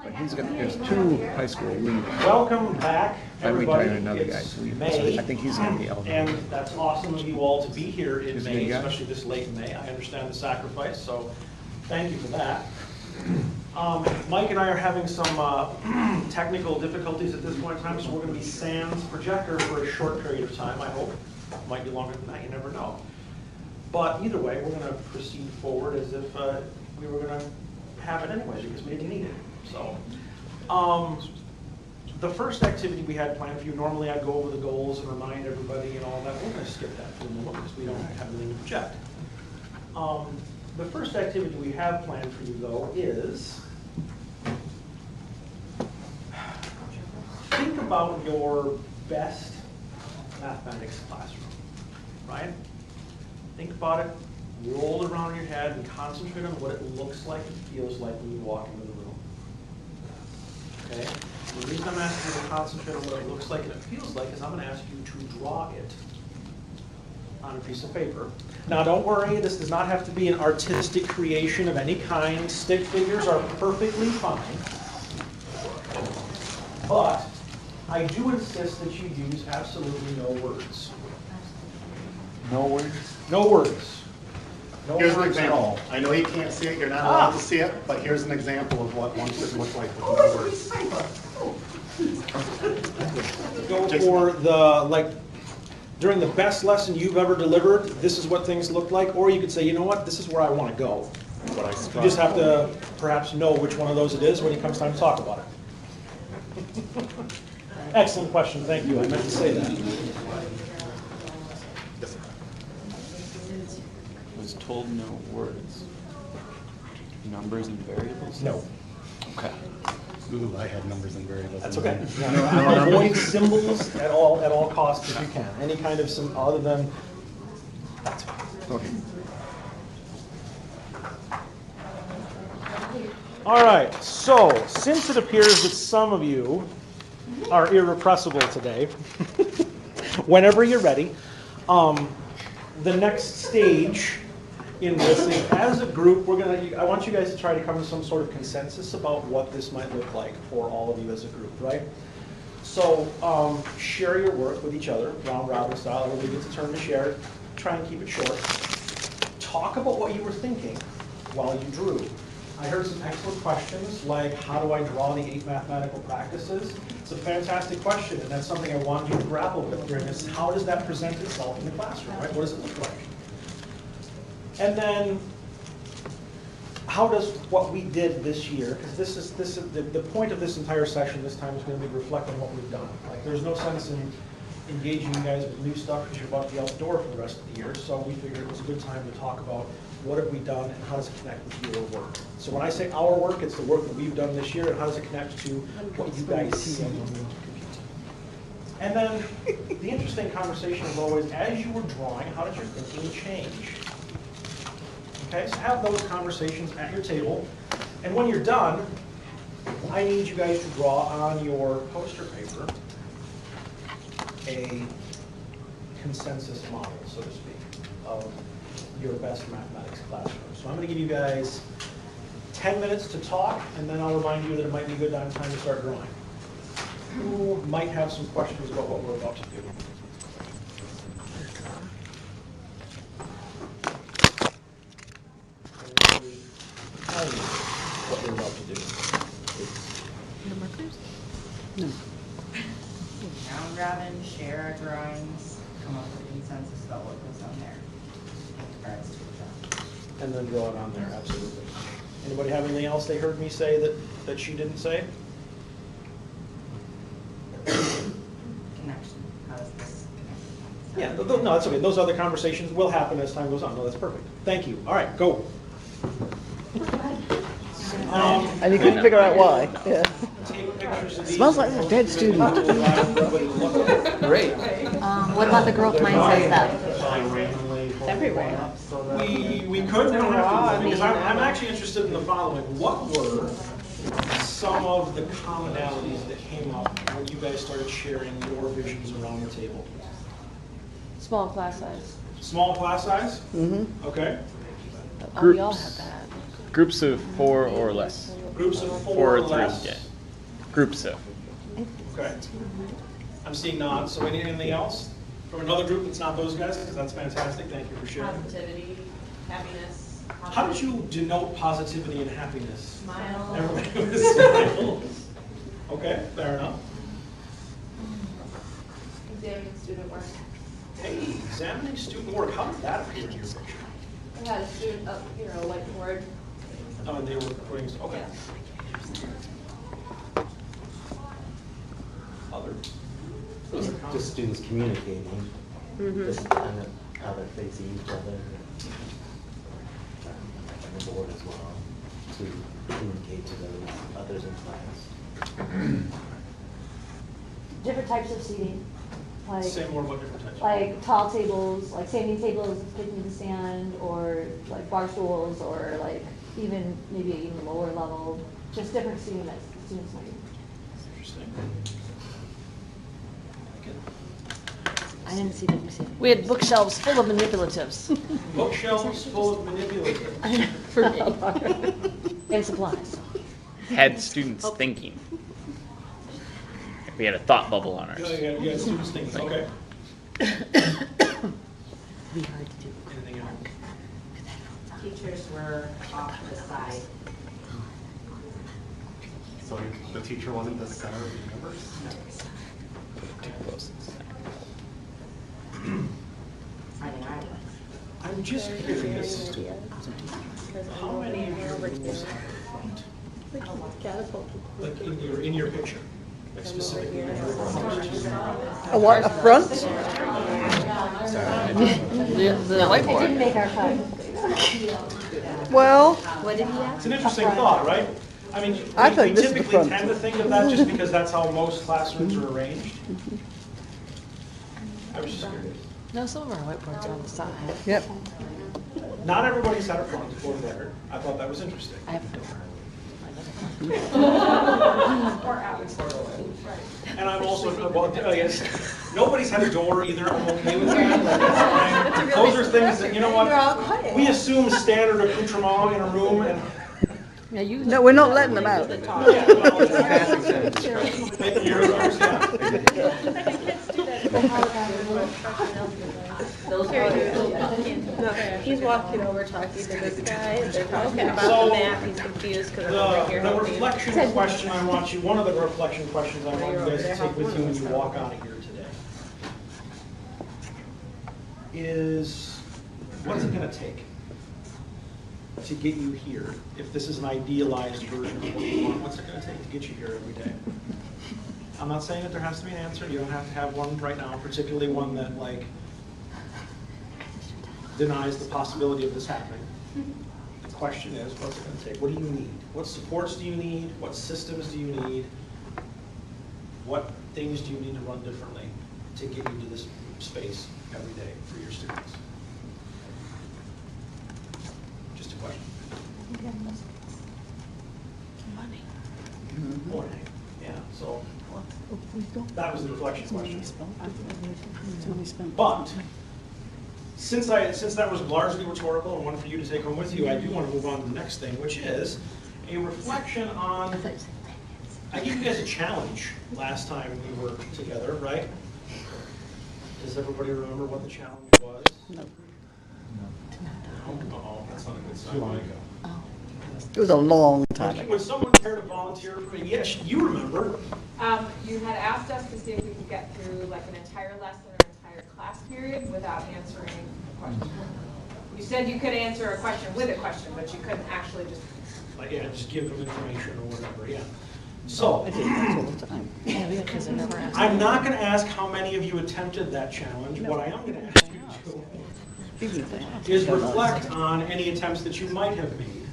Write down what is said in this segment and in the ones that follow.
But there's 2 high school leaving. Welcome back, everybody. I'm retiring another guy, so May, I think he's going to be eligible. and that's awesome of you all to be here in He's a May, good guy. especially this late in May. I understand the sacrifice, so thank you for that. Mike and I are having some technical difficulties at this point in time, so we're going to be sans projector for a short period of time, I hope. Might be longer than that, you never know. But either way, we're going to proceed forward as if we were going to have it anyways, because we didn't need it. So, the first activity we had planned for you, normally I'd go over the goals and remind everybody and all that. We're going to skip that for a moment because we don't have anything to project. The first activity we have planned for you, though, is think about your best mathematics classroom, right? Think about it, roll it around in your head, and concentrate on what it looks like and feels like when you walk into the room. Okay? The reason I'm asking you to concentrate on what it looks like and it feels like is I'm going to ask you to draw it on a piece of paper. Now don't worry, this does not have to be an artistic creation of any kind. Stick figures are perfectly fine. But I do insist that you use absolutely no words. No words? No words. No Here's an words at all. example. I know you can't see it, you're not allowed to see it, but here's an example of what one should look like with no words. Go for the, during the best lesson you've ever delivered, this is what things look like, or you could say, you know what, this is where I want to go. You just have to perhaps know which one of those it is when it comes time to talk about it. Excellent question, thank you. I meant to say that. Was told no words. Numbers and variables? No. Okay. Ooh, I had numbers and variables. That's okay. Avoid symbols at all costs if you can. Any kind of symbol other than that's fine. Okay. All right. So since it appears that some of you are irrepressible today, whenever you're ready, the next stage in this is, as a group, I want you guys to try to come to some sort of consensus about what this might look like for all of you as a group, right? So share your work with each other, round robin style. Everybody gets a turn to share. Try and keep it short. Talk about what you were thinking while you drew. I heard some excellent questions like, how do I draw the 8 mathematical practices? It's a fantastic question, and that's something I want you to grapple with during this. How does that present itself in the classroom, right? What does it look like? And then, how does what we did this year, because this is the point of this entire session this time is going to be reflect on what we've done. Like, there's no sense in engaging you guys with new stuff because you're about to be out the door for the rest of the year, so we figured it was a good time to talk about what have we done and how does it connect with your work. So when I say our work, it's the work that we've done this year and how does it connect to what you guys see on the computer. And then the interesting conversation is always, as you were drawing, how did your thinking change? Okay, so have those conversations at your table. And when you're done, I need you guys to draw on your poster paper a consensus model, so to speak, of your best mathematics classroom. So I'm going to give you guys 10 minutes to talk, and then I'll remind you that it might be a good time to start drawing. Who might have some questions about what we're about to do? Tell me what we're about to do. No markers? No. Round robin, share our drawings, come up with a consensus about what goes on there. And then draw it on there, absolutely. Anybody have anything else they heard me say that she didn't say? Connection. How does this connect? Yeah, no, that's okay. Those other conversations will happen as time goes on. No, that's perfect. Thank you. All right, go. And you couldn't figure out why. Yeah. Take pictures of these. Smells like a dead student. Great. What about the growth mindset stuff? Everywhere. We could, we don't have to, because I'm actually interested in the following. What were some of the commonalities that came up when you guys started sharing your visions around the table? Small class size. Small class size? Mm-hmm. Okay. Oh, we all have that. Groups of 4 or less. Groups of 4 4 or or 3. less? Yeah. Groups of. Okay. I'm seeing nods. So anything else from another group that's not those guys? Because that's fantastic. Thank you for sharing. Positivity, happiness. How did you denote positivity and happiness? Smile. Everybody was smiles. Okay, fair enough. Examining student work. Hey, examining student work. How did that appear in your picture? I had a student up, whiteboard. Oh, and they were putting, okay. Other? Just students communicating, just kind of how they're facing each other. And the board as well, to communicate to those others in class. Different types of seating, like, Say more about different types. like tall tables, like standing tables, taking the stand, or like bar stools, or like even, maybe even lower level, just different seating that students might use. Interesting. I didn't see them. We had bookshelves full of manipulatives. Bookshelves full of manipulatives. For me. And supplies. Had students thinking. We had a thought bubble on ours. You got students thinking, okay. Be hard to do. Anything else? Teachers were off to the side. So the teacher wasn't the center of the universe? Too close. I think I was. I'm just curious, how many of your roles have a front? Like in your picture, like specifically. A what, a front? The whiteboard. It didn't make our cut. Well, It's an interesting thought, right? I mean, I we think this is the typically front. tend to think of that just because that's how most classrooms are arranged. I was just curious. No, some of our whiteboards are on the side. yep. Not everybody's had a front or there. I thought that was interesting. I have And I'm also, well, I guess, nobody's had a door either. I'm okay with that. That's fine. Those are things that, you know what? We assume standard accoutrement in a room and. Yeah, you. No, we're not letting them out. He's walking over talking to this guy, they're talking about the map, he's confused because I'm over here The helping. reflection question I want you, one of the reflection questions I want you guys to take with you when you walk out of here today is, what's it gonna take to get you here? If this is an idealized version of what you want, what's it gonna take to get you here every day? I'm not saying that there has to be an answer, you don't have to have one right now, particularly one that like denies the possibility of this happening. The question is, what's it gonna take? What do you need? What supports do you need? What systems do you need? What things do you need to run differently to get you to this space every day for your students? Just a question. Money. Morning. Yeah, so that was the reflection question. But since that was largely rhetorical and one for you to take home with you, I do want to move on to the next thing, which is a reflection on. I gave you guys a challenge last time we were together, right? Does everybody remember what the challenge was? No. Uh-oh, that's not a good sign. It was a long time ago. Would someone care to volunteer for me? Yes, you remember. You had asked us to see if we could get through like an entire lesson or entire class period without answering a question. You said you could answer a question with a question, but you couldn't actually just. Like, yeah, just give them information or whatever, yeah. So, I did that all the time. Yeah, because I never asked. I'm not going to ask how many of you attempted that challenge. What I am going to ask you to Even if they had to. is reflect on any attempts that you might have made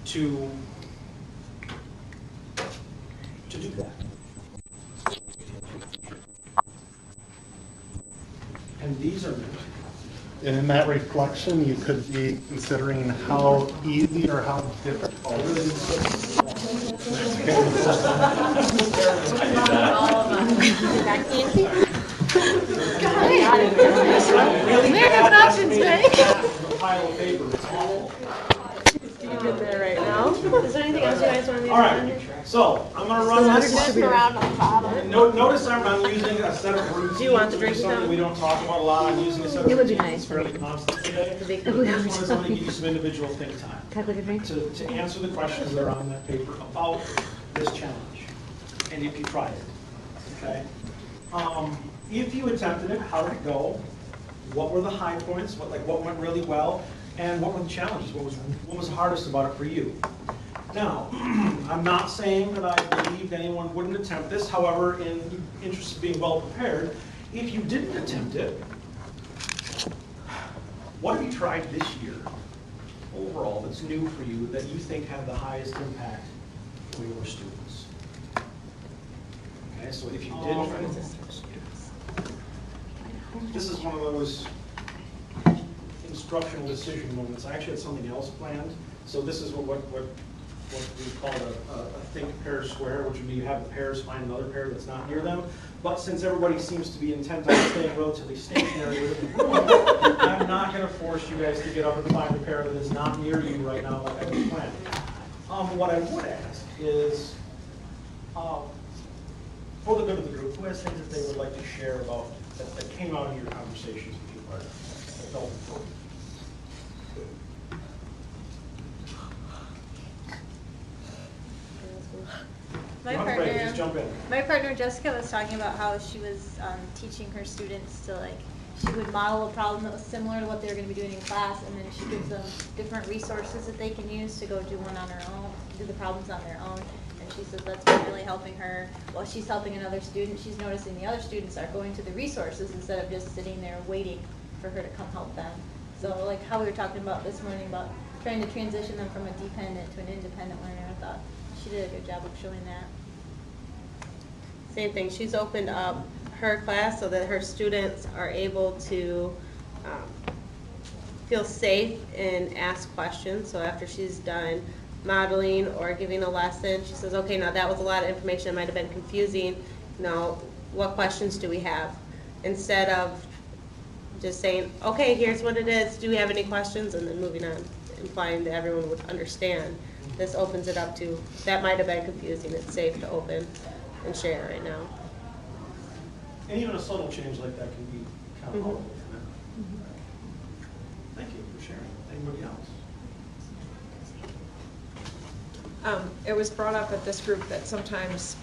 to do that. And these are meant. And in that reflection, you could be considering how easy or how difficult it is. Really bad options, Bank. Pile of paper. It's all. in there right now. Is there anything else you guys want to do? All right, so I'm gonna run this. Around on the bottom. Notice I'm using a set of routines. Do you want the which is drink something we don't talk about a lot. I'm using a set of It would be routines nice. fairly constant today. It The would be first one is I'm gonna nice. give you some individual think time Can I quick a drink? to answer the questions that are on that paper about this challenge, and if you tried it, okay? If you attempted it, how did it go? What were the high points? What went really well? And what were the challenges? What was hardest about it for you? Now, I'm not saying that I believed anyone wouldn't attempt this. However, in the interest of being well prepared, if you didn't attempt it, what have you tried this year overall that's new for you that you think had the highest impact for your students? Okay, so if you did try this is one of those instructional decision moments. I actually had something else planned. So this is what we call a think pair square, which would be you have the pairs find another pair that's not near them. But since everybody seems to be intent on staying relatively stationary within the room, I'm not going to force you guys to get up and find a pair that is not near you right now like I was planning. What I would ask is, for the good of the group, who has things that they would like to share about that came out of your conversations with your partner that felt important? Just jump in. My partner Jessica was talking about how she was teaching her students to she would model a problem that was similar to what they were going to be doing in class, and then she gives them different resources that they can use to go do one on their own, do the problems on their own. And she says that's been really helping her. While she's helping another student, she's noticing the other students are going to the resources instead of just sitting there waiting for her to come help them. So like how we were talking about this morning about trying to transition them from a dependent to an independent learner, I thought she did a good job of showing that. Same thing. She's opened up her class so that her students are able to feel safe and ask questions. So after she's done modeling or giving a lesson, she says, okay, now that was a lot of information. It might have been confusing. Now, what questions do we have? Instead of just saying, okay, here's what it is. Do we have any questions? And then moving on, implying that everyone would understand. This opens it up to, that might have been confusing. It's safe to open and share right now. And even a subtle change like that can be kind of powerful. Thank you for sharing. Anybody else? It was brought up at this group that sometimes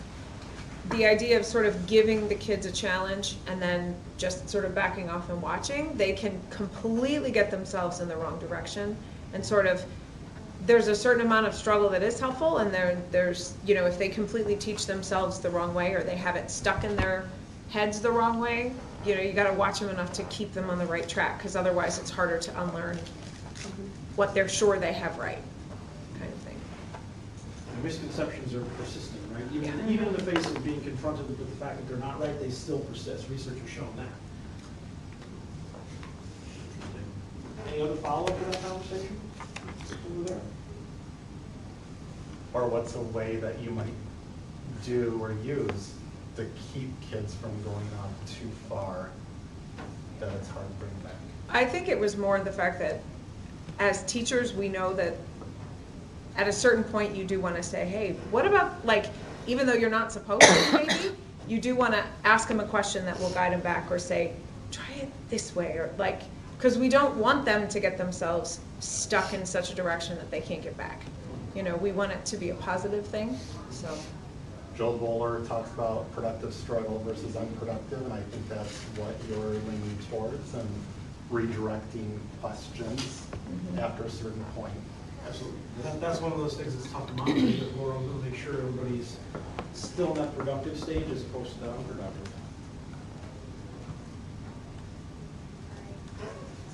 the idea of sort of giving the kids a challenge and then just sort of backing off and watching, they can completely get themselves in the wrong direction. And sort of, there's a certain amount of struggle that is helpful, and there's, you know, if they completely teach themselves the wrong way or they have it stuck in their heads the wrong way, you know, you got to watch them enough to keep them on the right track, because otherwise it's harder to unlearn what they're sure they have right, kind of thing. And misconceptions are persistent, right? Even in the face of being confronted with the fact that they're not right, they still persist. Research has shown that. Any other follow-up to that conversation? Over there? Or what's a way that you might do or use to keep kids from going off too far that it's hard to bring back? I think it was more the fact that as teachers, we know that at a certain point you do want to say, hey, what about, like, even though you're not supposed to, maybe, you do want to ask them a question that will guide them back, or say, try it this way, or like, because we don't want them to get themselves stuck in such a direction that they can't get back. You know, we want it to be a positive thing, so. Joel Bowler talks about productive struggle versus unproductive, and I think that's what you're leaning towards, and redirecting questions after a certain point. Absolutely. That's one of those things that's tough to monitor, because we're going to make sure everybody's still in that productive stage as opposed to that unproductive.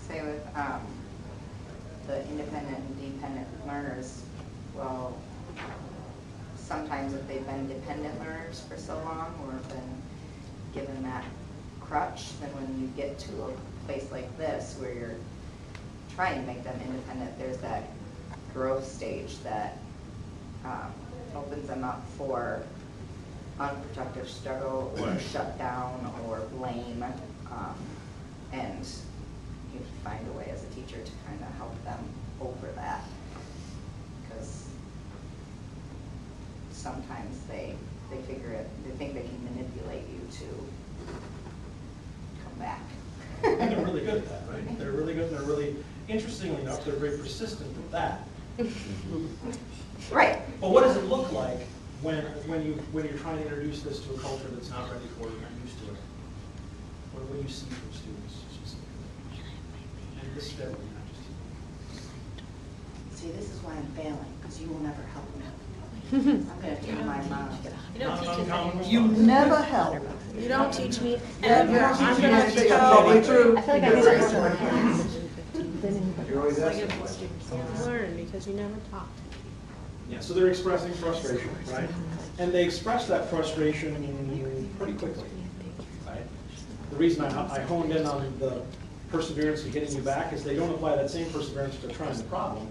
Say with the independent and dependent learners, well, sometimes if they've been dependent learners for so long or been given that crutch, then when you get to a place like this where you're trying to make them independent, there's that growth stage that opens them up for unproductive struggle or shutdown or blame, and you find a way as a teacher to kind of help them over that. sometimes they figure it, they think they can manipulate you to come back. And they're really good at that, right? They're really good, and they're really, interestingly enough, they're very persistent with that. Right. But what does it look like when you're trying to introduce this to a culture that's not ready for it, not used to it? What do you see from students specifically? And this is everybody, not just you. See, this is why I'm failing, because you will never help me. I'm gonna tell my mom. You don't teach us anything. You never help. You don't teach me Ever. ever. I'm gonna tell. I feel like I never answered. You're always asking questions. Learn because you never taught. Yeah, so they're expressing frustration, right? And they express that frustration pretty quickly, right? The reason I honed in on the perseverance to getting you back is they don't apply that same perseverance to trying the problem.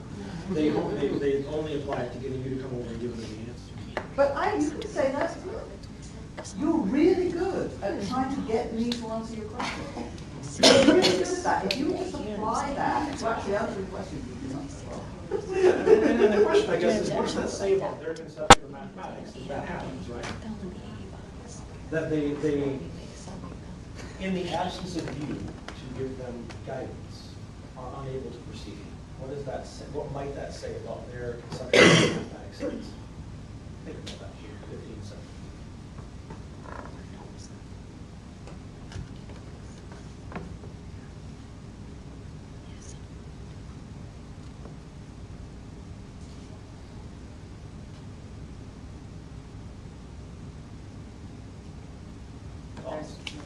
They only apply it to getting you to come over and give them the answer. But you could say that's good. You're really good at trying to get me to answer your question. You're really good at that. If you just apply that to actually answer your question, you can answer well. And then the question, I guess, is what does that say about their conception of mathematics if that happens, right? That they, in the absence of you to give them guidance, are unable to proceed. What does that say? What might that say about their conception of mathematics? Think about that here, 15 seconds.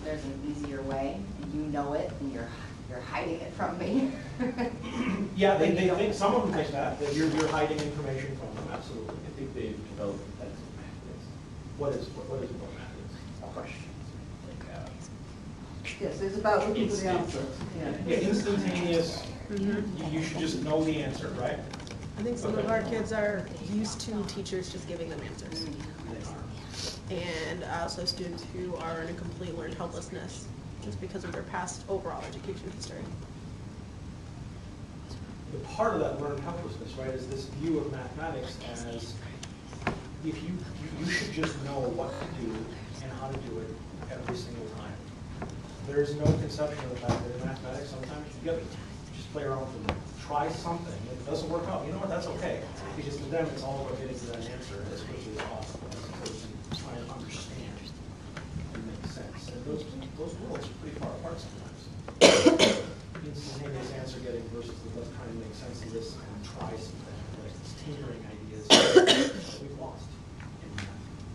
There's an easier way, and you know it, and you're hiding it from me. Yeah, they think, some of them think that you're hiding information from them, absolutely. I think they've developed a sense of math. What is it about math? Questions. Like, Yes, it's about looking for the answer. Yeah, instantaneous, you should just know the answer, right? I think some of our kids are used to teachers just giving them answers. And also students who are in a complete learned helplessness just because of their past overall education history. The part of that learned helplessness, right, is this view of mathematics as if you should just know what to do and how to do it every single time. There's no conception of the fact that in mathematics sometimes you just play around with them, try something. If it doesn't work out, you know what, that's okay. Because to them it's all about getting to that answer as quickly as possible, as opposed to trying to understand and make sense. And those worlds are pretty far apart sometimes. Instantaneous answer getting versus the trying to make sense of this and try something. Like these tinkering ideas that we've lost in math.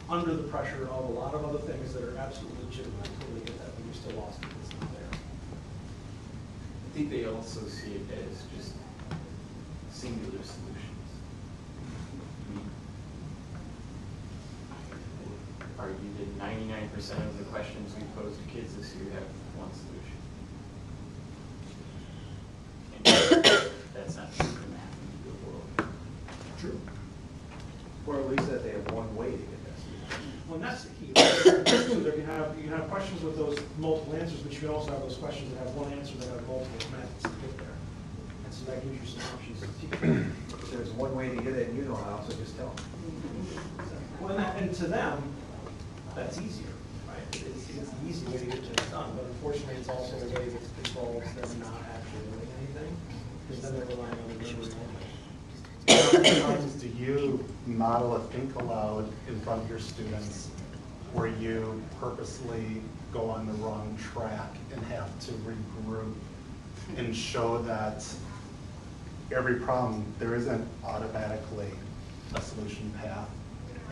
Under the pressure of a lot of other things that are absolutely legitimate. I totally get that, but we're still lost if it's not there. I think they also see it as just singular solutions. We argue that 99% of the questions we pose to kids this year have one solution. And that's not true for math in the real world. True. Or at least that they have one way to get that solution. Well, and that's the key. You can have questions with those multiple answers, but you can also have those questions that have one answer that have multiple methods to get there. And so that gives you some options to teach. If there's one way to get it and you know how, so just tell them. Well, and to them, that's easier, right? It's the easy way to get things done, but unfortunately, it's also a way that involves them not actually doing anything, because then they're relying on the memory only. How many times do you model a think aloud in front of your students where you purposely go on the wrong track and have to regroup and show that every problem, there isn't automatically a solution path?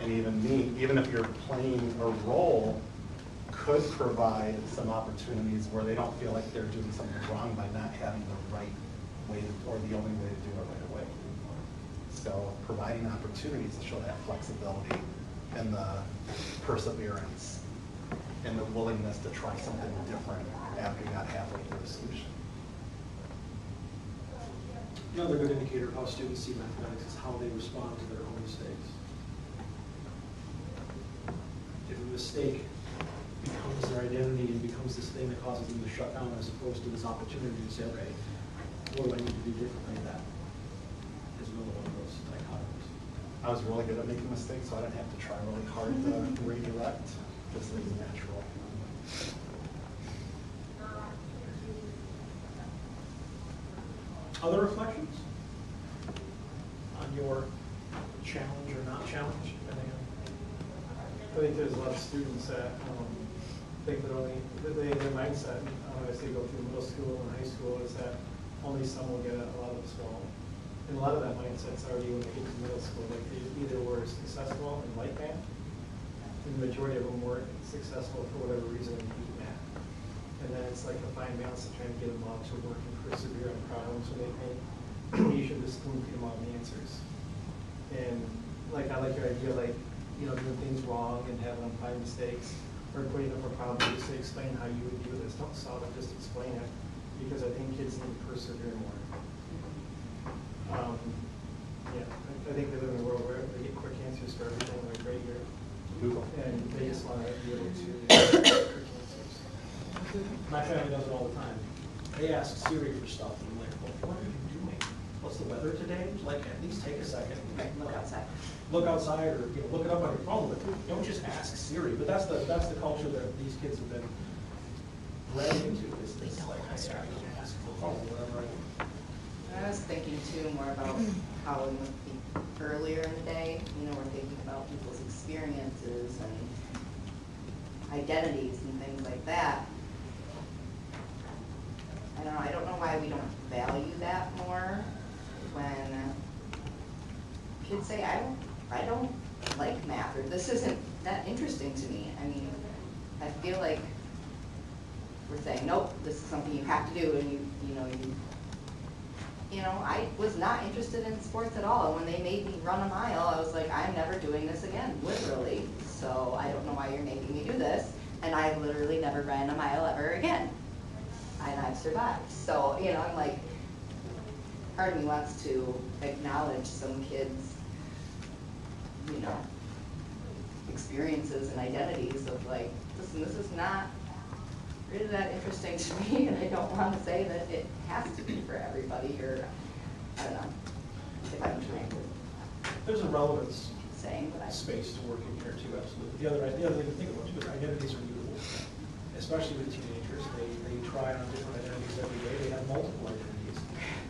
And even if you're playing a role, could provide some opportunities where they don't feel like they're doing something wrong by not having the right way or the only way to do it right away. So providing opportunities to show that flexibility and the perseverance and the willingness to try something different after you got halfway through the solution. Another good indicator of how students see mathematics is how they respond to their own mistakes. If a mistake becomes their identity and becomes this thing that causes them to shut down as opposed to this opportunity to say, okay, what do I need to do differently? That is another one of those dichotomies. I was really good at making mistakes, so I didn't have to try really hard to redirect. Just it was natural. Other reflections on your challenge or not challenge? I think there's a lot of students that think that their mindset, as they go through middle school and high school, is that only some will get it, a lot of us won't. And a lot of that mindset's already when they get to middle school, like they either were successful in light math, and the majority of them weren't successful for whatever reason in deep math. And then it's like a fine balance of trying to get them all to work and persevere on problems when they think you should just spoon feed them all the answers. And like I like your idea, like, you know, doing things wrong and having them find mistakes, or putting up a problem, just to explain how you would do this. Don't solve it, just explain it, because I think kids need to persevere more. Yeah, I think they live in a world where they get quick answers for everything, like right here. Google. And they just want to be able to get quick answers. My family does it all the time. They ask Siri for stuff, and I'm like, well, what are you doing? What's the weather today? Like, at least take a second. Look outside. Look outside, or look it up on your phone, but don't just ask Siri. But that's the culture that these kids have been bred into. Is like, I ask the phone, whatever I do. I was thinking too more about how it would be earlier in the day, you know, we're thinking about people's experiences and identities and things like that. I don't know why we don't value that more when kids say, I don't like math, or this isn't that interesting to me. I mean, I feel like we're saying, nope, this is something you have to do, and you know, I was not interested in sports at all. And when they made me run a mile, I was like, I'm never doing this again, literally. So I don't know why you're making me do this. And I've literally never ran a mile ever again. And I've survived. So, you know, I'm like, part of me wants to acknowledge some kids, you know, experiences and identities of like, listen, this is not really that interesting to me, and I don't want to say that it has to be for everybody, or I don't know if I'm trying to. There's a relevance Saying what I space to work in here too, absolutely. The other thing to think about too is identities are mutable, especially with teenagers. They try on different identities every day. They have multiple identities,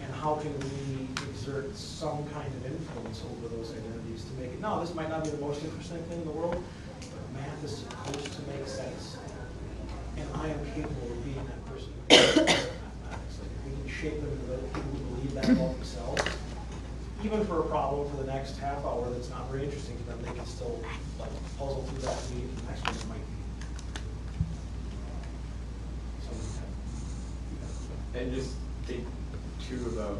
and how can we exert some kind of influence over those identities to make it? No, this might not be the most interesting thing in the world, but math is supposed to make sense. And I am capable of being that person who mathematics. Like if we can shape them into the people who believe that about themselves, even for a problem for the next half hour that's not very interesting to them, they can still like puzzle through that and get to the next one that might be. And just think too about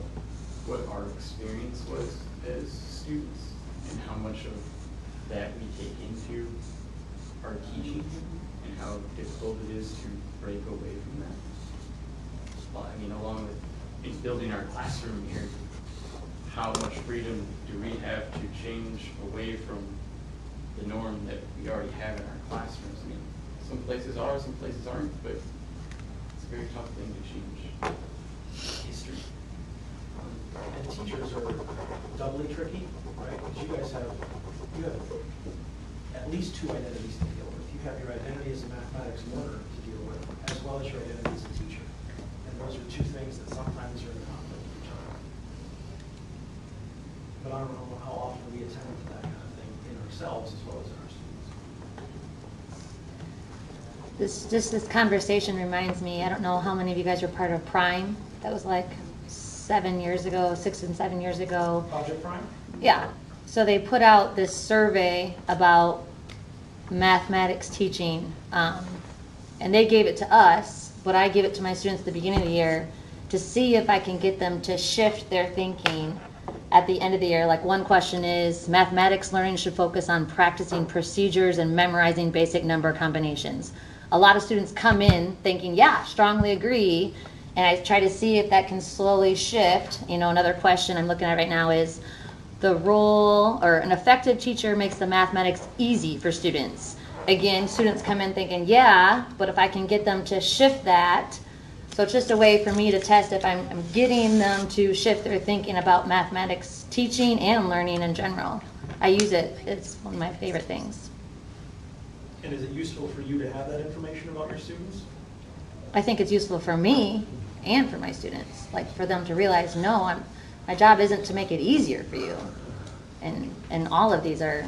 what our experience was as students and how much of that we take into our teaching and how difficult it is to break away from that. Well, I mean, along with building our classroom here, how much freedom do we have to change away from the norm that we already have in our classrooms? I mean, some places are, some places aren't, but it's a very tough thing to change. History. And teachers are doubly tricky, right? Because you have at least two identities to deal with. You have your identity as a mathematics learner to deal with, as well as your identity as a teacher. And those are two things that sometimes are in conflict with each other. But I don't know how often we attend to that kind of thing in ourselves as well as in our students. This conversation reminds me, I don't know how many of you guys were part of Prime. That was like 7 years ago, 6 and 7 years ago. Project Prime? Yeah. So they put out this survey about mathematics teaching, and they gave it to us, but I give it to my students at the beginning of the year to see if I can get them to shift their thinking at the end of the year. Like one question is, mathematics learning should focus on practicing procedures and memorizing basic number combinations. A lot of students come in thinking, yeah, strongly agree, and I try to see if that can slowly shift. You know, another question I'm looking at right now is, the role or an effective teacher makes the mathematics easy for students. Again, students come in thinking, yeah, but if I can get them to shift that, so it's just a way for me to test if I'm getting them to shift their thinking about mathematics teaching and learning in general. I use it. It's one of my favorite things. And is it useful for you to have that information about your students? I think it's useful for me and for my students, like for them to realize, no, my job isn't to make it easier for you. And all of these are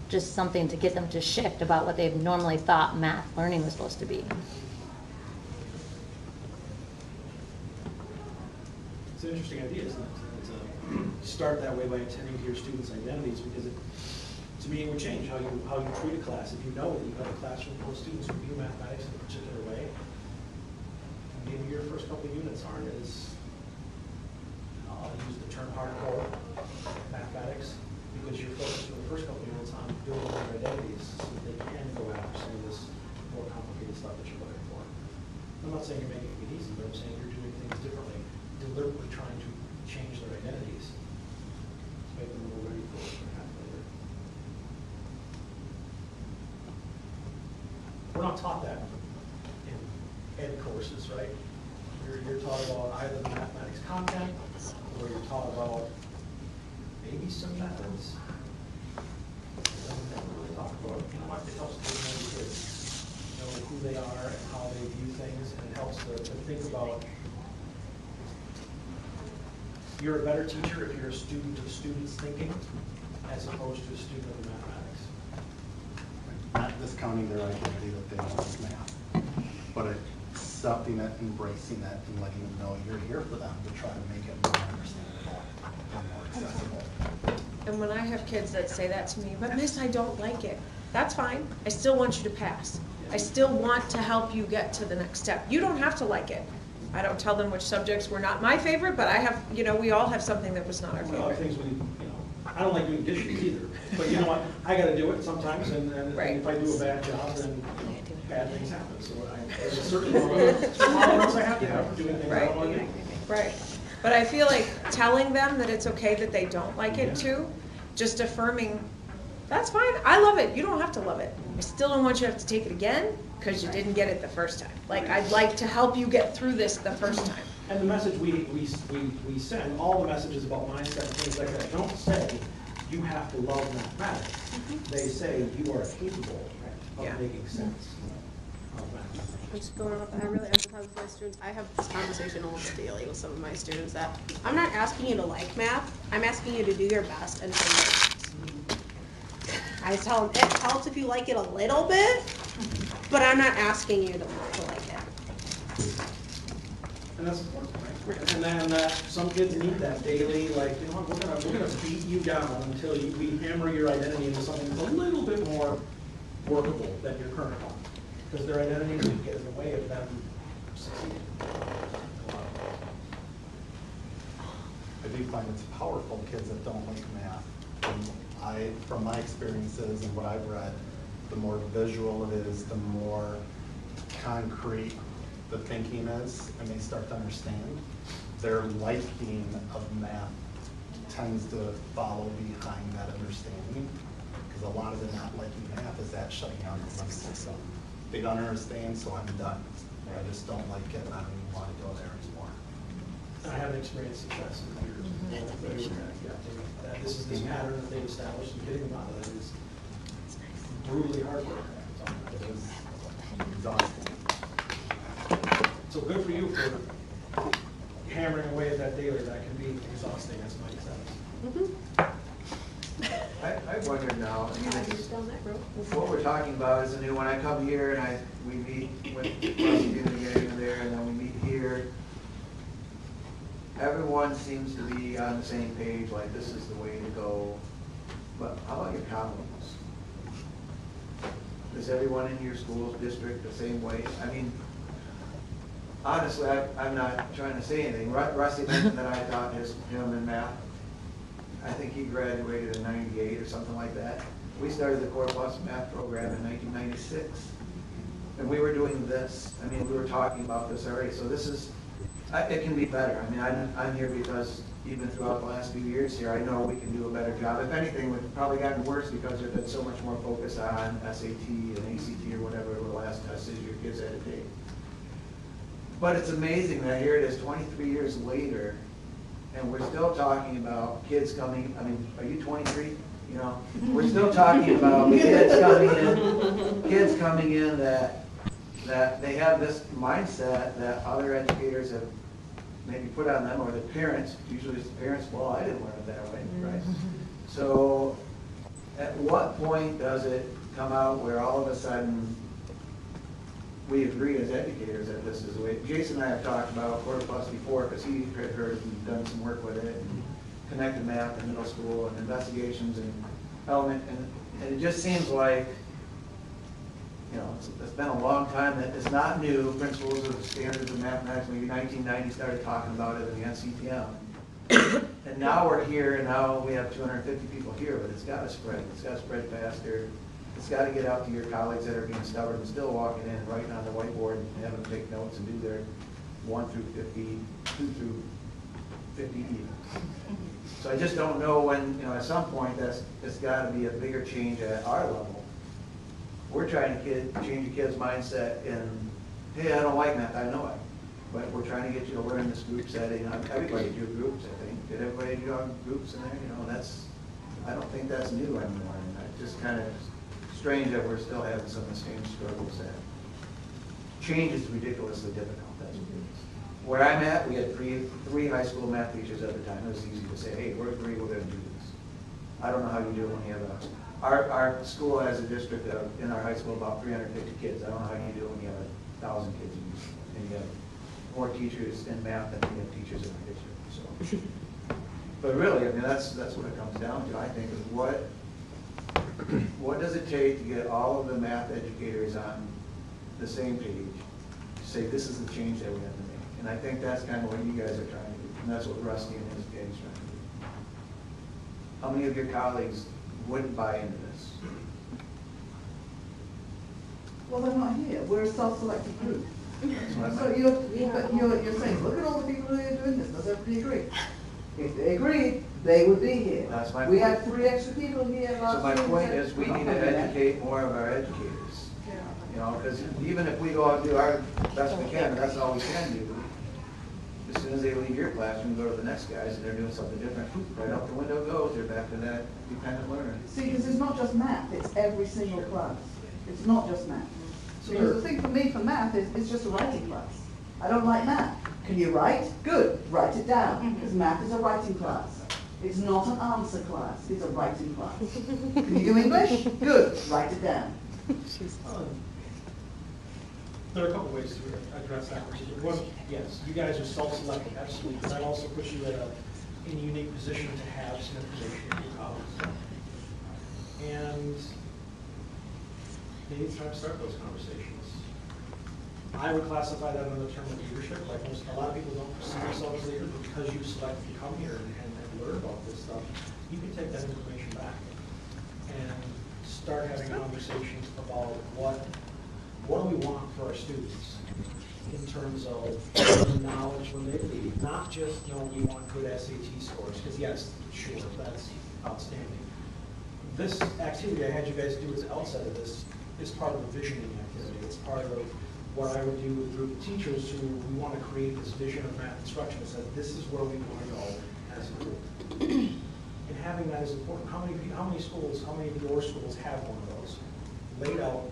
just something to get them to shift about what they've normally thought math learning was supposed to be. It's an interesting idea, isn't it? To start that way by attending to your students' identities, because to me, it would change how you treat a class. If you know that you have a classroom full of students who view mathematics in a particular way, maybe your first couple of units aren't as, I'll use the term hardcore mathematics, because you're focused for the first couple of units on building their identities so that they can go after some of this more complicated stuff that you're looking for. I'm not saying you're making it easy, but I'm saying you're doing things differently, deliberately trying to change their identities to make them more ready for math later. We're not taught that in ed courses, right? You're taught about either the mathematics content, or you're taught about maybe some methods. And then we talk about, you know what, it helps to know the kids, know who they are and how they view things, and it helps to think about, you're a better teacher if you're a student of students' thinking, as opposed to a student of the mathematics. Not discounting their identity that they don't like math, but accepting it, embracing it, and letting them know you're here for them to try to make it more understandable and more accessible. And when I have kids that say that to me, but Miss, I don't like it, that's fine. I still want you to pass. I still want to help you get to the next step. You don't have to like it. I don't tell them which subjects were not my favorite, but I have, we all have something that was not our favorite. Things I don't like doing dishes either, but you know what, I gotta do it sometimes, and Right. if I do a bad job, then bad things happen. So there's a certain tolerance I have to have for doing things I don't want to do. Right. But I feel like telling them that it's okay that they don't like it too, just affirming, that's fine, I love it, you don't have to love it. I still don't want you to have to take it again because you didn't get it the first time. Like, I'd like to help you get through this the first time. And the message we send, all the messages about mindset and things like that, don't say you have to love mathematics. They say you are capable of making sense of mathematics. I'm just going off, I really empathize with my students. I have this conversation almost daily with some of my students that I'm not asking you to like math, I'm asking you to do your best and do your best. I tell them it helps if you like it a little bit, but I'm not asking you to like it. And that's important, right? And then some kids need that daily, like, you know what, we're gonna beat you down until we hammer your identity into something that's a little bit more workable than your current one. Because their identities get in the way of them succeeding. I do find it's powerful, kids that don't like math. And from my experiences and what I've read, the more visual it is, the more concrete the thinking is, and they start to understand. Their liking of math tends to follow behind that understanding, because a lot of the not liking math is that shutting down the limbic system. They don't understand, so I'm done. Or I just don't like it, and I don't even want to go there anymore. I haven't experienced success in years. This is this pattern that they've established, and getting them out of that is brutally hard work. It is exhausting. So good for you for hammering away at that daily. That can be exhausting, as Mike says. I wonder now, what we're talking about is a new one. I come here and we meet with Rusty and the gang there, and then we meet here. Everyone seems to be on the same page, like this is the way to go. But how about your colleagues? Is everyone in your school district the same way? I mean, honestly, I'm not trying to say anything. Rusty mentioned that I taught him in math. I think he graduated in '98 or something like that. We started the Core Plus math program in 1996. And we were doing this. I mean, we were talking about this already. So this is, it can be better. I mean, I'm here because even throughout the last few years here, I know we can do a better job. If anything, we've probably gotten worse because there's been so much more focus on SAT and ACT or whatever the last test is your kids had to take. But it's amazing that here it is 23 years later, and we're still talking about kids coming. I mean, are you 23? You know, we're still talking about kids coming in that they have this mindset that other educators have maybe put on them, or the parents, usually it's the parents, well, I didn't learn it that way, right? So at what point does it come out where all of a sudden we agree as educators that this is the way? Jason and I have talked about Quarter Plus before, because he had heard and done some work with it, and connected math in middle school and investigations and element, and it just seems like, you know, it's been a long time that it's not new. Principles of Standards of Mathematics, maybe 1990 started talking about it in the NCTM. And now we're here, and now we have 250 people here, but it's got to spread. It's got to spread faster. It's got to get out to your colleagues that are being stubborn and still walking in and writing on the whiteboard and having them take notes and do their 1 through 50, 2 through 50 even. So I just don't know when, you know, at some point it's got to be a bigger change at our level. We're trying to change a kid's mindset in, hey, I don't like math, I know it. But we're trying to get you to learn this group setting. Everybody do groups, I think. Did everybody do groups in there? You know, I don't think that's new anymore. And it's just kind of strange that we're still having some of the same struggles that change is ridiculously difficult, that's what it is. Where I'm at, we had three high school math teachers at the time. It was easy to say, hey, we're going to do this. I don't know how you do it when you have our school has a district of, in our high school, about 350 kids. I don't know how you do it when you have 1,000 kids and you have more teachers in math than you have teachers in our district. So, but really, I mean, that's what it comes down to. I think is what does it take to get all of the math educators on the same page to say this is the change that we have to make. And I think that's kind of what you guys are trying to do, and that's what Rusty and his gang is trying to do. How many of your colleagues wouldn't buy into this? Well, they're not here. We're a self-selected group. So you're saying, look at all the people who are doing this. Does everybody agree? If they agreed, they would be here. That's my We point. had 3 extra people here last So my year. point is we need to educate more of our educators. You know, because even if we go out and do our best we can, and that's all we can do, as soon as they leave your classroom, go to the next guys, and they're doing something different, right out the window goes, they're back to that dependent learning. See, because it's not just math, it's every single class. It's not just math. Because the thing for me for math is it's just a writing class. I don't like math. Can you write? Good. Write it down. Because math is a writing class. It's not an answer class. It's a writing class. Can you do English? Good. Write it down. There are a couple ways to address that. One, yes, you guys are self-selecting, absolutely, but that also puts you in a unique position to have some information in your colleagues. And maybe it's time to start those conversations. I would classify that under the term of leadership. Like a lot of people don't perceive themselves as leaders, but because you select to come here and learn about this stuff, you can take that information back and start having conversations about what do we want for our students in terms of knowledge when they leave. Not just, we want good SAT scores, because yes, sure, that's outstanding. This activity I had you guys do at the outset of this is part of the visioning activity. It's part of what I would do with a group of teachers who we want to create this vision of math instruction that says this is where we want to go as a group. And having that is important. How many schools, how many of your schools have one of those laid out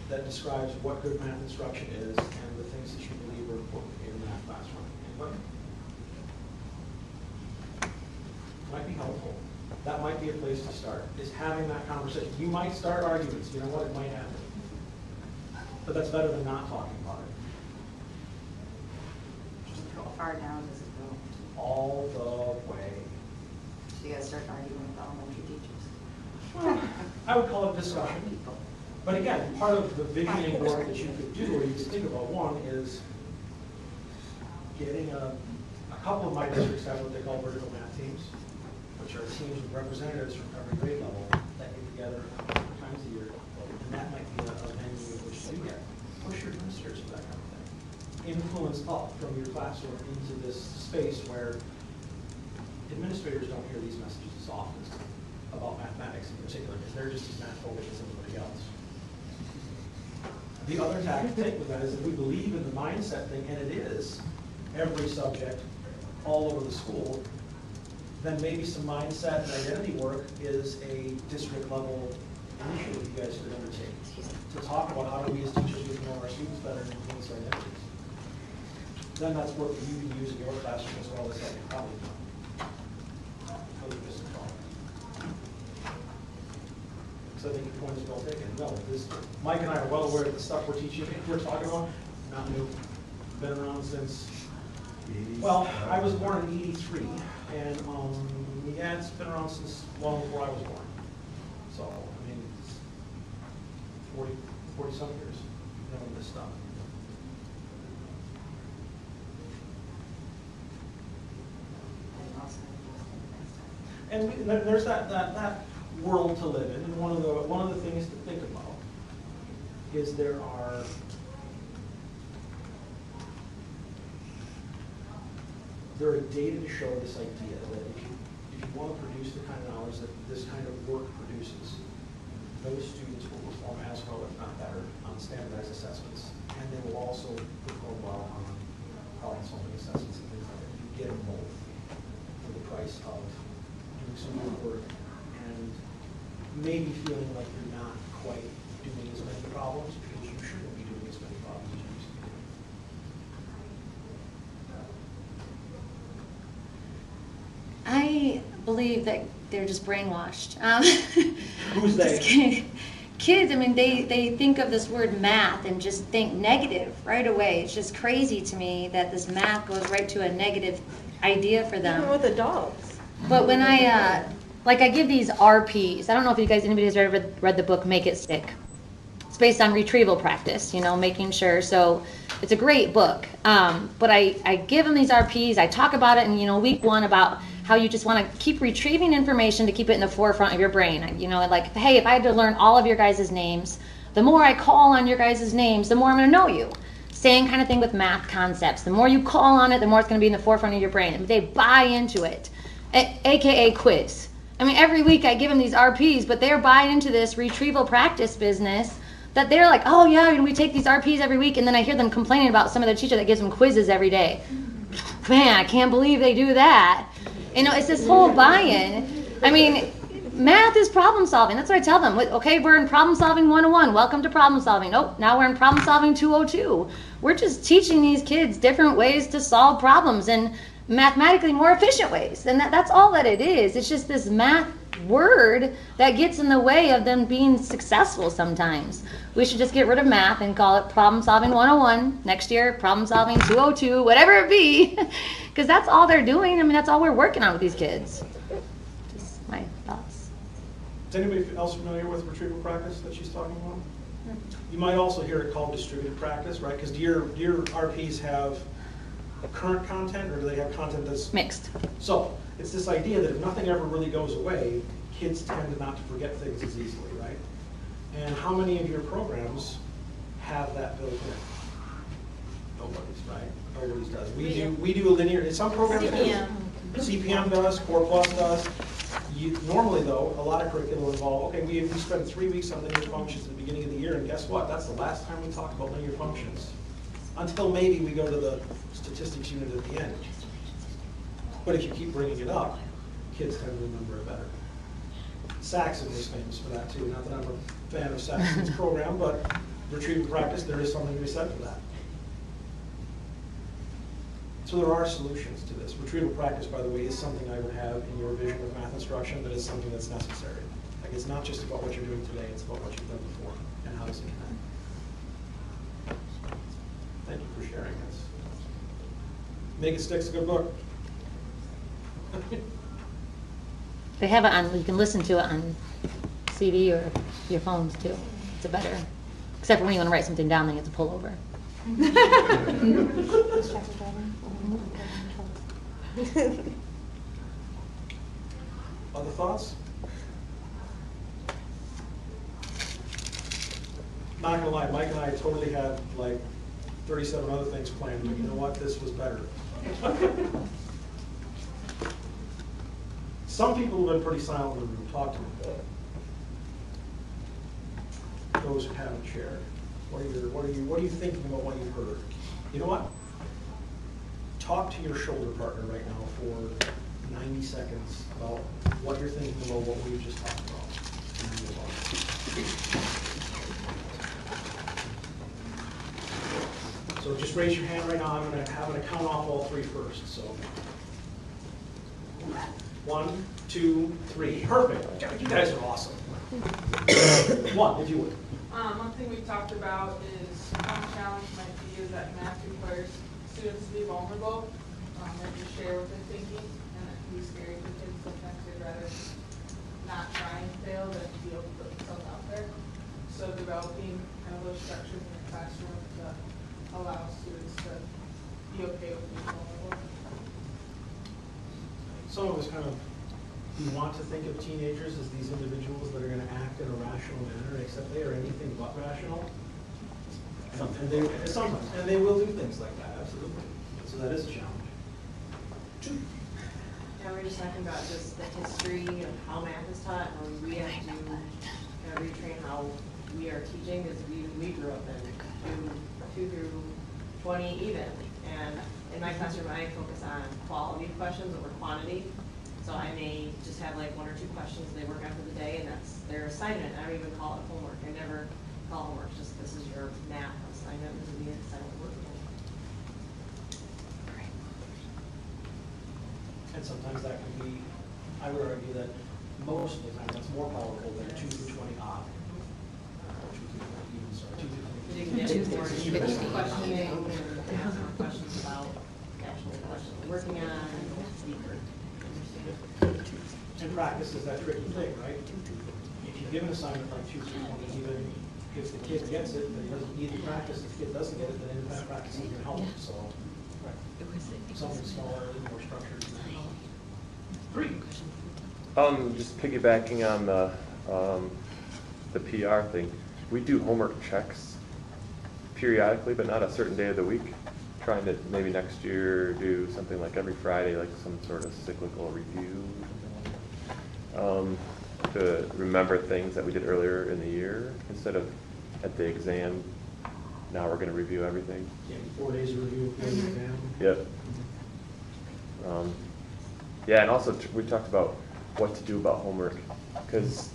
that describes what good math instruction is and the things that you believe are important in the math classroom? Anybody? Might be helpful. That might be a place to start, is having that conversation. You might start arguments, you know what, it might happen. But that's better than not talking about it. How far down does it go? All the way. So you gotta start arguing with elementary teachers. Well, I would call it discussion. But again, part of the visioning work that you could do, or you could think about, one is getting a couple of my districts have what they call vertical math teams, which are teams of representatives from every grade level that get together a couple of times a year. And that might be a venue in which to do that. Push your administrators for that kind of thing. Influence up from your classroom into this space where administrators don't hear these messages as often about mathematics in particular, because they're just as math focused as everybody else. The other tack to take with that is that we believe in the mindset thing, and it is every subject all over the school. then maybe some mindset and identity work is a district level initiative you guys could undertake to talk about how do we as teachers get to know our students better and enhance our identities. Then that's work that you can use in your classroom as well as that you've probably done. Those are just a thought. So I think your point is well taken. No, Mike and I are well aware that the stuff we're teaching, we're talking about, not new. Been around since, well, I was born in '83, and yeah, it's been around since long before I was born. So, I mean, it's 40 some years knowing this stuff. And there's that world to live in, and one of the things to think about is there are data to show this idea that if you want to produce the kind of knowledge that this kind of work produces, those students will perform as well, if not better, on standardized assessments, and they will also perform well on problem-solving assessments and things like that. You get them both for the price of doing some good work and maybe feeling like you're not quite doing as many problems because you shouldn't be doing as many problems as you used to be doing. I believe that they're just brainwashed. Who's they? Just kidding. Kids, I mean, they think of this word math and just think negative right away. It's just crazy to me that this math goes right to a negative idea for them. Even with adults. But when I give these RPs, I don't know if anybody has read the book Make It Stick. It's based on retrieval practice, making sure. So it's a great book. But I give them these RPs, I talk about it in, week 1 about how you just want to keep retrieving information to keep it in the forefront of your brain. Like, hey, if I had to learn all of your guys' names, the more I call on your guys' names, the more I'm going to know you. Same kind of thing with math concepts. The more you call on it, the more it's going to be in the forefront of your brain. And they buy into it, AKA quiz. I mean, every week I give them these RPs, but they're buying into this retrieval practice business that they're like, oh yeah, we take these RPs every week, and then I hear them complaining about some of their teacher that gives them quizzes every day. Man, I can't believe they do that. It's this whole buy-in. I mean, math is problem solving. That's what I tell them. Okay, we're in problem solving 101. Welcome to problem solving. Oh, now we're in problem solving 202. We're just teaching these kids different ways to solve problems and mathematically more efficient ways. And that's all that it is. It's just this math word that gets in the way of them being successful sometimes. We should just get rid of math and call it problem solving 101. Next year, problem solving 202, whatever it be. Because that's all they're doing. I mean, that's all we're working on with these kids. Just my thoughts. Is anybody else familiar with retrieval practice that she's talking about? You might also hear it called distributed practice, right? Because do your RPs have current content, or do they have content that's mixed? So it's this idea that if nothing ever really goes away, kids tend to not to forget things as easily, right? And how many of your programs have that built in? Nobody's, right? Nobody's does. We do a linear. Some programs do. CPM does. Core Plus does. Normally, though, a lot of curriculum involve. Okay, we spend 3 weeks on linear functions at the beginning of the year, and guess what? That's the last time we talk about linear functions. Until maybe we go to the statistics unit at the end. But if you keep bringing it up, kids tend to remember it better. Saxon was famous for that too. Not that I'm a fan of Saxon's program, but retrieval practice, there is something to be said for that. So there are solutions to this. Retrieval practice, by the way, is something I would have in your vision of math instruction, but it's something that's necessary. Like, it's not just about what you're doing today, it's about what you've done before and how does it connect. Thank you for sharing this. Make It Stick's a good book. They have it on, you can listen to it on CD or your phones too. It's a better, except for when you want to write something down, then you have to pull over. Other thoughts? Not gonna lie, Mike and I totally had like 37 other things planned, but you know what? This was better. Some people have been pretty silent in the room. Talk to me. Those who haven't shared. What are you thinking about what you've heard? You know what? Talk to your shoulder partner right now for 90 seconds about what you're thinking about what we've just talked about. And then we'll talk. So just raise your hand right now. I'm going to count off all three first. So 1, 2, 3. Perfect. You guys are awesome. One, if you would. One thing we've talked about is one challenge might be is that math requires students to be vulnerable and to share what they're thinking, and it can be scary for kids. Sometimes they'd rather not try and fail than be able to put themselves out there. So developing kind of those structures in the classroom to allow students to be okay with being vulnerable. Some of us kind of, we want to think of teenagers as these individuals that are going to act in a rational manner, except they are anything but rational. Sometimes, and they will do things like that, absolutely. So that is a challenge. 2. Yeah, we're just talking about just the history of how math is taught, and we have to kind of retrain how we are teaching, because we grew up in 2 through 20 even. And in my classroom, I focus on quality of questions over quantity. So I may just have like 1 or 2 questions they work on for the day, and that's their assignment. I don't even call it homework. I never call homework, just this is your math assignment, this is the assignment work. And sometimes that can be, I would argue that most of the time that's more powerful than 2 through 20 odd. 2 through 20 even, sorry, 2 through 20. You can get more questioning and ask more questions about the actual question we're working on, deeper. And practice is that tricky thing, right? If you give an assignment like 2 through 20, even if the kid gets it, but he doesn't need to practice, if the kid doesn't get it, then in fact practice is going to help him. So something smaller, a little more structured. 3. Just piggybacking on the PR thing, we do homework checks periodically, but not a certain day of the week. Trying to maybe next year do something like every Friday, like some sort of cyclical review, to remember things that we did earlier in the year instead of at the exam. Now we're going to review everything. Yeah, 4 days of review for the exam. Yep. Yeah, and also we talked about what to do about homework, because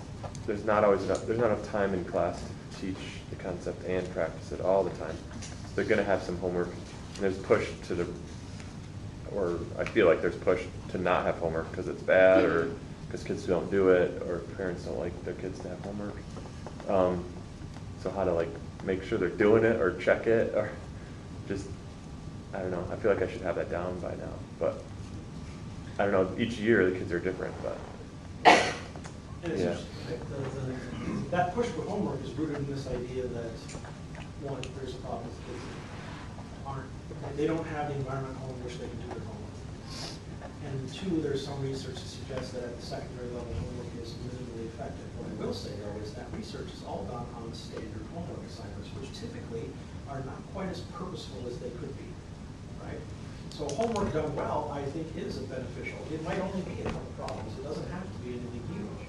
there's not enough time in class to teach the concept and practice it all the time. So they're going to have some homework. And there's push or I feel like there's push to not have homework because it's bad, or because kids don't do it, or parents don't like their kids to have homework. So how to like make sure they're doing it or check it, or just, I don't know. I feel like I should have that down by now, but I don't know. Each year the kids are different, but And it's yeah. That push for homework is rooted in this idea that, one, there's a problem with kids they don't have the environment at home in which they can do their homework. And 2, there's some research to suggest that at the secondary level, homework is minimally effective. What I will say, though, is that research is all done on standard homework assignments, which typically are not quite as purposeful as they could be, right? So homework done well, I think, is beneficial. It might only be a couple problems. It doesn't have to be anything huge.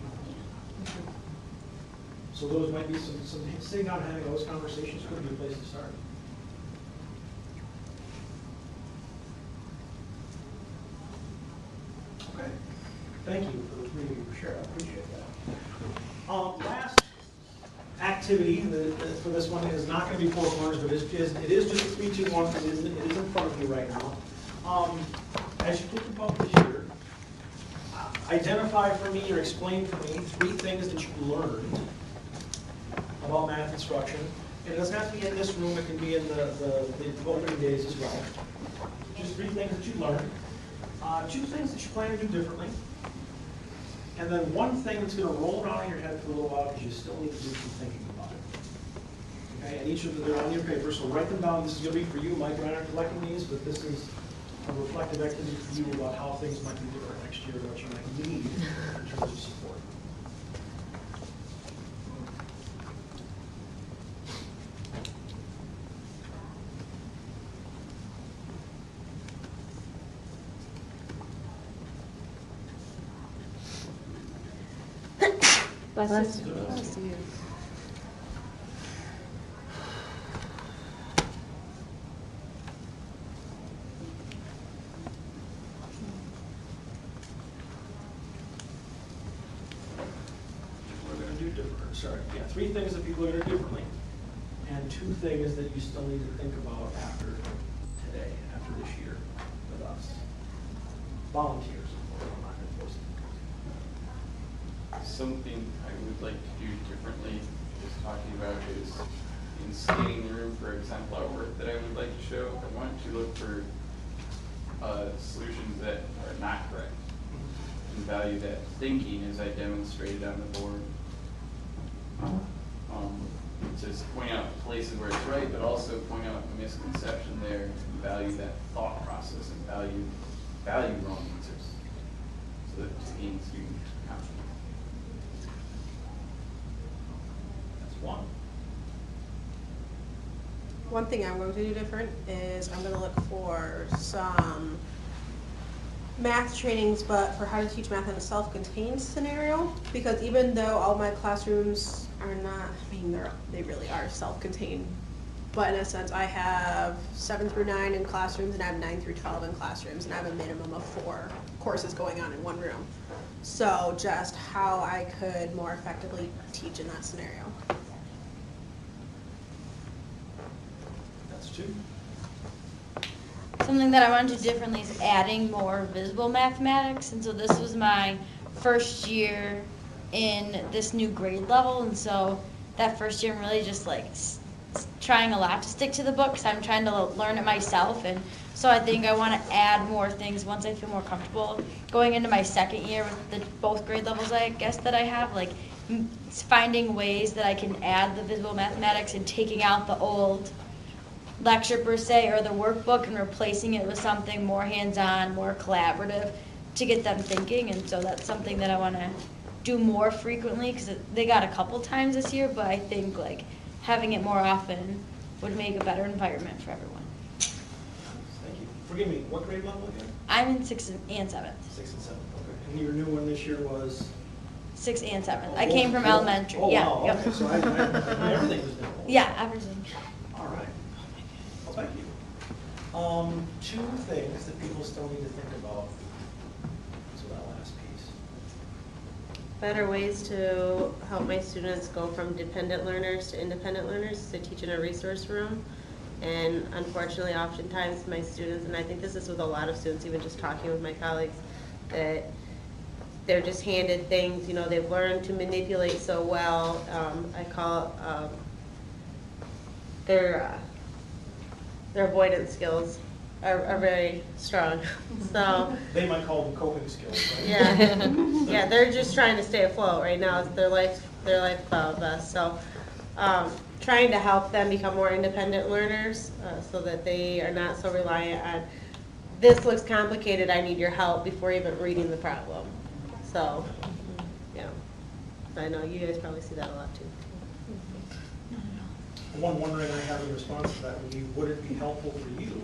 So those might be some sitting down and having those conversations could be a place to start. Okay. Thank you for the 3 of you for sharing. I appreciate that. Last activity for this one is not going to be 4 corners, but it is just a 3, 2, 1. It is in front of you right now. As you think about this year, identify for me or explain for me 3 things that you learned about math instruction. And it doesn't have to be in this room. It can be in the opening days as well. Just 3 things that you learned. 2 things that you plan to do differently. And then 1 thing that's going to roll around in your head for a little while because you still need to do some thinking about it. Okay, and each of them, they're on your paper, so write them down. This is going to be for you. Mike and I are collecting these, but this is a reflective activity for you about how things might be different next year, what you might need in terms of support. Bless you. Bless you. three things that people are gonna do differently, and 2 things that you still need to think about after today, after this year with us. Volunteers. I'm not gonna force it. Something I would like to do differently, just talking about, is in scanning the room for example artwork that I would like to show, I want to look for solutions that are not correct and value that thinking as I demonstrated on the board. Just point out places where it's right, but also point out a misconception there and value that thought process and value wrong answers so that to gain student confidence. That's one. One thing I'm going to do different is I'm going to look for some math trainings, but for how to teach math in a self-contained scenario. Because even though all my classrooms are not, I mean, they really are self-contained. But in a sense, I have 7 through 9 in classrooms, and I have 9 through 12 in classrooms, and I have a minimum of 4 courses going on in one room. So just how I could more effectively teach in that scenario. That's 2. Something that I want to do differently is adding more visible mathematics. And so this was my first year in this new grade level. And so that first year I'm really just like trying a lot to stick to the book because I'm trying to learn it myself. And so I think I want to add more things once I feel more comfortable going into my second year with both grade levels, I guess, that I have. Like finding ways that I can add the visible mathematics and taking out the old lecture per se or the workbook and replacing it with something more hands-on, more collaborative to get them thinking. And so that's something that I want to do more frequently because they got a couple times this year, but I think like having it more often would make a better environment for everyone. Thank you. Forgive me, what grade level again? I'm in 6th and 7th. 6th and 7th, okay. And your new one this year was? 6th and 7th. I came from elementary. Oh, yeah. wow, Yep. okay, so everything was new. Yeah, everything. All right. Well, thank you. 2 things that people still need to think about. So that last piece. Better ways to help my students go from dependent learners to independent learners to teach in a resource room. And unfortunately, oftentimes my students, and I think this is with a lot of students, even just talking with my colleagues, that they're just handed things, you know, they've learned to manipulate so well. I call their avoidance skills are very strong. So they might call them coping skills, right? Yeah, yeah, they're just trying to stay afloat right now. It's their lifestyle best. So trying to help them become more independent learners so that they are not so reliant on, this looks complicated, I need your help, before even reading the problem. So, yeah, I know you guys probably see that a lot too. One wondering I have in response to that would be, would it be helpful for you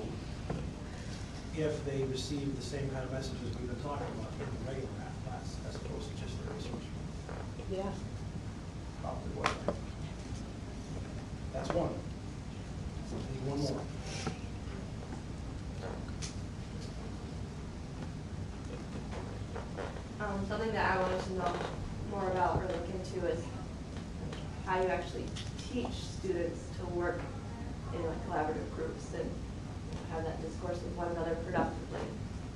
if they received the same kind of messages we've been talking about in the regular math class as opposed to just the resource? Yeah. Probably would. Right? That's one. Need one more. Something that I wanted to know more about or look into is how you actually teach students to work in like collaborative groups and have that discourse with one another productively.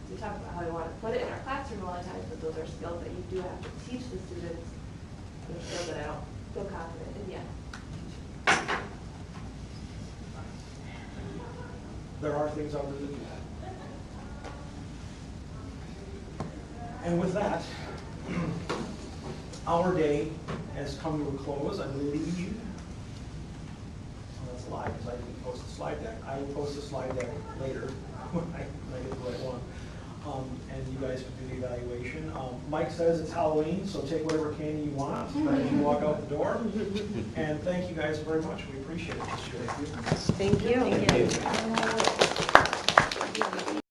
We talk about how we want to put it in our classroom a lot of times, but those are skills that you do have to teach the students. And skills that I don't feel confident in yet. There are things out there that do that. And with that, our day has come to a close, I believe. Oh, that's a lie, because I didn't post the slide deck. I will post the slide deck later when I get the right one. And you guys can do the evaluation. Mike says it's Halloween, so take whatever candy you want as you walk out the door. And thank you guys very much. We appreciate it this year. Thank you. Thank you.